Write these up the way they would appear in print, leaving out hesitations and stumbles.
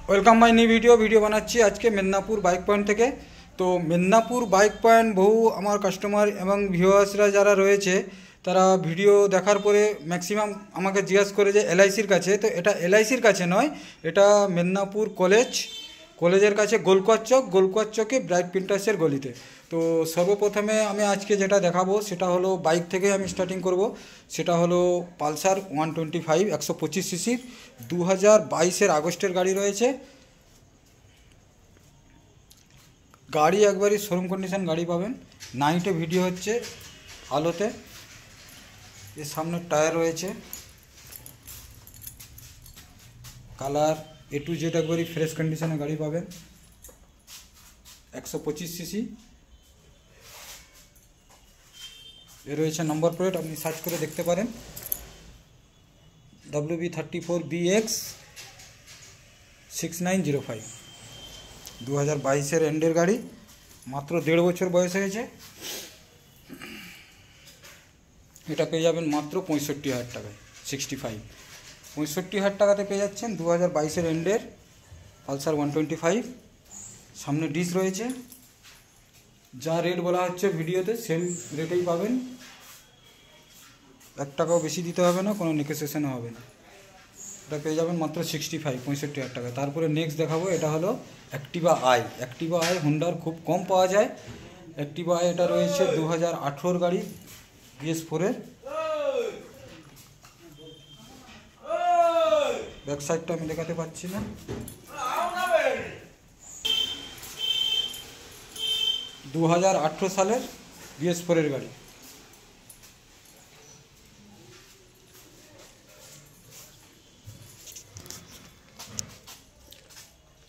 Welcome my new video বানাচ্ছি আজকে Medinipur bike point থেকে। তো মেদিনীপুর বাইক পয়েন্ট বহু আমার কাস্টমার এবং ভিউয়ার্সরা যারা রয়েছে তারা ভিডিও দেখার পরে ম্যাক্সিমাম আমাকে জিজ্ঞাসা করে যে এলআইসির কাছে। তো এটা এলআইসির কাছে নয়, এটা মেদিনীপুর কলেজের কাছে গোলকুয়ার চকে ব্রাইট প্রিন্টার্সের গলিতে। তো সর্বপ্রথমে আমি আজকে যেটা দেখাবো সেটা হলো বাইক থেকে আমি স্টার্টিং করব। সেটা হলো পালসার 125 125 সিসির 2022-এর আগস্টের গাড়ি রয়েছে। গাড়ি একবারই শোরুম কন্ডিশন গাড়ি পাবেন। নাইটে ভিডিও হচ্ছে আলোতে। এর সামনে টায়ার রয়েছে, কালার A to Z একবারই ফ্রেশ কন্ডিশনে গাড়ি পাবেন। 125 সিসি এ রয়েছে নম্বর প্লেট, আপনি সার্চ করে দেখতে পারেন WB34BX 6905। 2022-এর এন্ডের গাড়ি, মাত্র 1.5 বছর বয়স হয়েছে। এটা পেয়ে যাবেন মাত্র 65,000 টাকায়, 65,000 টাকাতে পেয়ে যাচ্ছেন 2022-এর এন্ডের পালসার 125। সামনে ডিস রয়েছে, যা রেট বলা হচ্ছে ভিডিওতে সেম রেটেই পাবেন। 1 টাকাও বেশি দিতে হবে না, কোনো নেগোসিয়েশনও হবে না। এটা পেয়ে যাবেন মাত্র 65,000 টাকায়। তারপরে নেক্সট দেখাবো, এটা হলো অ্যাক্টিভা আই। হুন্ডার খুব কম পাওয়া যায় অ্যাক্টিভা আই। এটা রয়েছে 2018-র গাড়ি, BS4-এর। ব্যাক সাইডটা আমি দেখাতে পাচ্ছি না। 2018 সালের BS4-এর গাড়ি।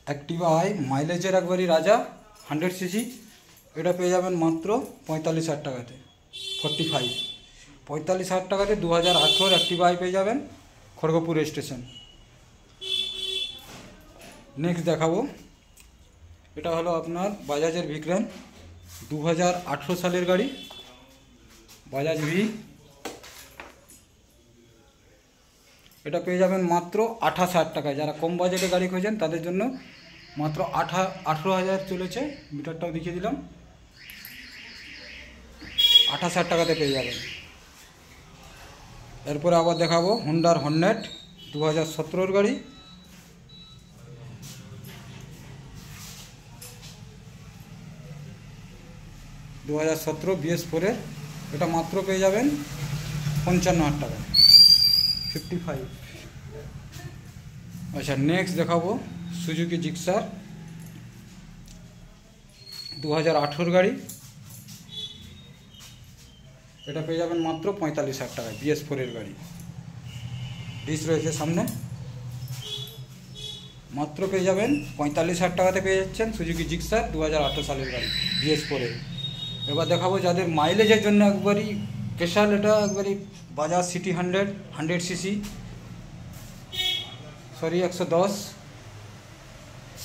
অ্যাক্টিভা আই মাইলেজের একবারই রাজা, 100 সিসি। এটা পেয়ে যাবেন মাত্র 45,000 টাকাতে, 45,000 টাকাতে 2018 অ্যাক্টিভা আই পেয়ে যাবেন, খড়গপুর স্টেশন। নেক্সট দেখাবো, এটা হলো আপনার বাজাজের ভিক্রান, 2018 সালের গাড়ি, বাজাজ ভি। এটা পেয়ে যাবেন মাত্র 28,000 টাকায়। যারা কম বাজেটে গাড়ি খোঁজেন তাদের জন্য মাত্র 18,000 চলেছে। মিটারটাও দেখিয়ে দিলাম, 28,000 টাকাতে পেয়ে যাবেন। এরপরে আবার দেখাবো হুন্ডার হর্নেট, 2017-র গাড়ি। BS4-এর। এটা মাত্র পেয়ে যাবেন 55,000 টাকা, 55। আচ্ছা, নেক্সট দেখাবো সুজুকি জিক্সার, 2018 গাড়ি। এটা পেয়ে যাবেন মাত্র 45,000 টাকায়, BS4-এর গাড়ি। ডিস রয়েছে সামনে, মাত্র পেয়ে যাবেন 45,000 টাকাতে পেয়ে যাচ্ছেন সুজুকি জিক্সার, 2018 সালের গাড়ি, BS4-এর। এবার দেখাবো যাদের মাইলেজের জন্য একবারই স্পেশাল, এটা একবারই বাজাজ সিটি 100 সিসি, 110,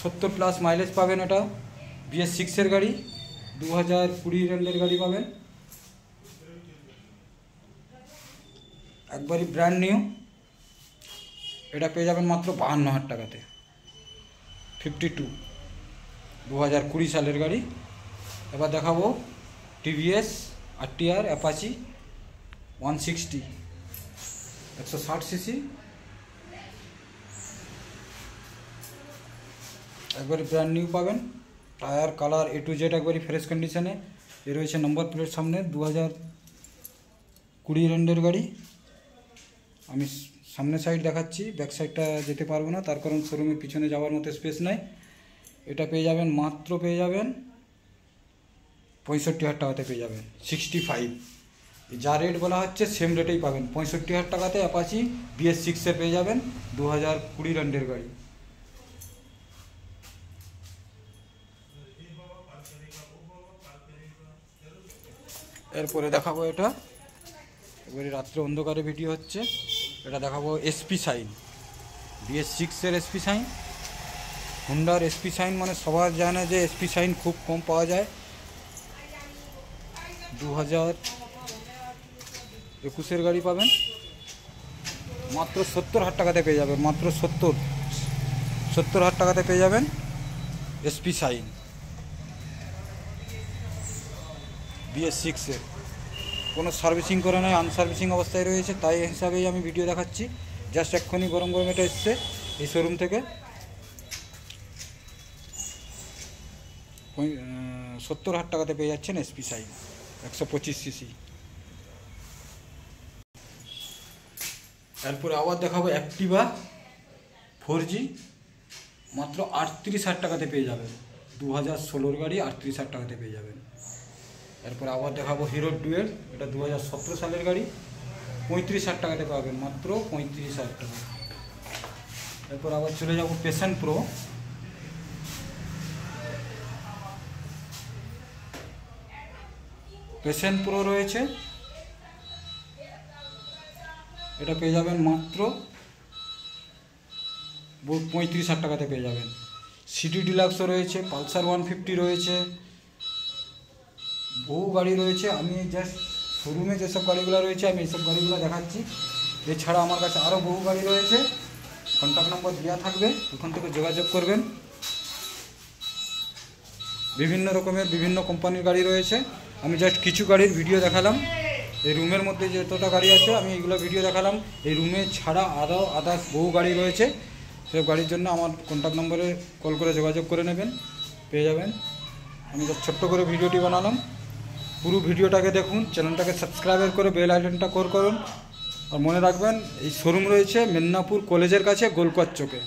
70+ মাইলেজ পাবেন। এটা BS6-এর গাড়ি, 2020 এন্ডের গাড়ি পাবেন, একবারই ব্র্যান্ড নিউ। এটা পেয়ে যাবেন মাত্র 52,000 টাকাতে, 52, 2020 সালের গাড়ি। এবার দেখাবো TVS RTR অ্যাপাচি 160, 160 সিসি, একবারই ব্র্যান্ড নিউ পাবেন। Tyre, colour A to Z একবারই ফ্রেশ কন্ডিশনে। এ রয়েছে নম্বর প্লেট সামনে, 2020 এন্ডের গাড়ি। আমি সামনের সাইড দেখাচ্ছি, ব্যাক সাইডটা যেতে পারবো না, তার কারণ শোরুমের পিছনে যাওয়ার মতো স্পেস নাই। এটা পেয়ে যাবেন মাত্র পেয়ে যাবেন 65,000 টাকাতে পেয়ে যাবেন, 65। যা রেট বলা হচ্ছে সেম রেটেই পাবেন, 65,000 টাকাতে অ্যাপাচি BS6-এর পেয়ে যাবেন, 2020 এন্ডের গাড়ি। এরপরে দেখাবো এটা এবারে রাত্রে অন্ধকারে ভিডিও হচ্ছে। এটা দেখাবো SP শাইন, BS6-এর SP শাইন। হুন্ডার SP শাইন মানে সবার জানে যে SP শাইন খুব কম পাওয়া যায়। 2021-এর গাড়ি পাবেন, মাত্র 70,000 টাকাতে পেয়ে যাবেন, মাত্র 70। 70,000 টাকাতে পেয়ে যাবেন এসপি শাইন BS6 কোনো সার্ভিসিং করে নয়, আনসার্ভিসিং অবস্থায় রয়েছে, তাই হিসাবেই আমি ভিডিও দেখাচ্ছি। জাস্ট এক্ষুনি গরম গরম এটা এসছে এই শোরুম থেকে। 70,000 টাকাতে পেয়ে যাচ্ছেন এসপি শাইন 125 সিসি। এরপরে আবার দেখাবো অ্যাক্টিভা 4G, মাত্র 38,000 টাকাতে পেয়ে যাবেন। 2016 গাড়ি 38,000 টাকাতে পেয়ে যাবেন। এরপর আবার দেখাবো হিরো ডুয়েল, এটা 2017 সালের গাড়ি, 35,000 টাকাতে পাবেন, মাত্র 35,000 টাকা। এরপর আবার চলে যাব প্যাশন প্রো, প্যাশন প্রো রয়েছে, এটা পেয়ে যাবেন মাত্র 35,000 টাকাতে পেয়ে যাবেন। সিটি ডিলাক্সও রয়েছে, পালসার 150 রয়েছে, বহু গাড়ি রয়েছে। আমি জাস্ট শোরুমে যেসব গাড়িগুলো রয়েছে আমি এইসব গাড়িগুলো দেখাচ্ছি। এছাড়া আমার কাছে আরও বহু গাড়ি রয়েছে, কন্ট্যাক্ট নম্বর দেওয়া থাকবে, ওখান থেকে যোগাযোগ করবেন। বিভিন্ন রকমের বিভিন্ন কোম্পানির গাড়ি রয়েছে, আমি জাস্ট কিছু গাড়ির ভিডিও দেখালাম। এই রুমের মধ্যে যতটা গাড়ি আছে আমি এইগুলো ভিডিও দেখালাম। এই রুমে ছাড়া আরও আদার্স বহু গাড়ি রয়েছে, সব গাড়ির জন্য আমার কন্ট্যাক্ট নম্বরে কল করে যোগাযোগ করে নেবেন, পেয়ে যাবেন। আমি জাস্ট ছোট্ট করে ভিডিওটি বানালাম, পুরো ভিডিওটাকে দেখুন, চ্যানেলটাকে সাবস্ক্রাইব করে বেল আইকনটা করুন। আর মনে রাখবেন এই শোরুম রয়েছে মেদিনীপুর কলেজের কাছে গোলকোয়ার চকে।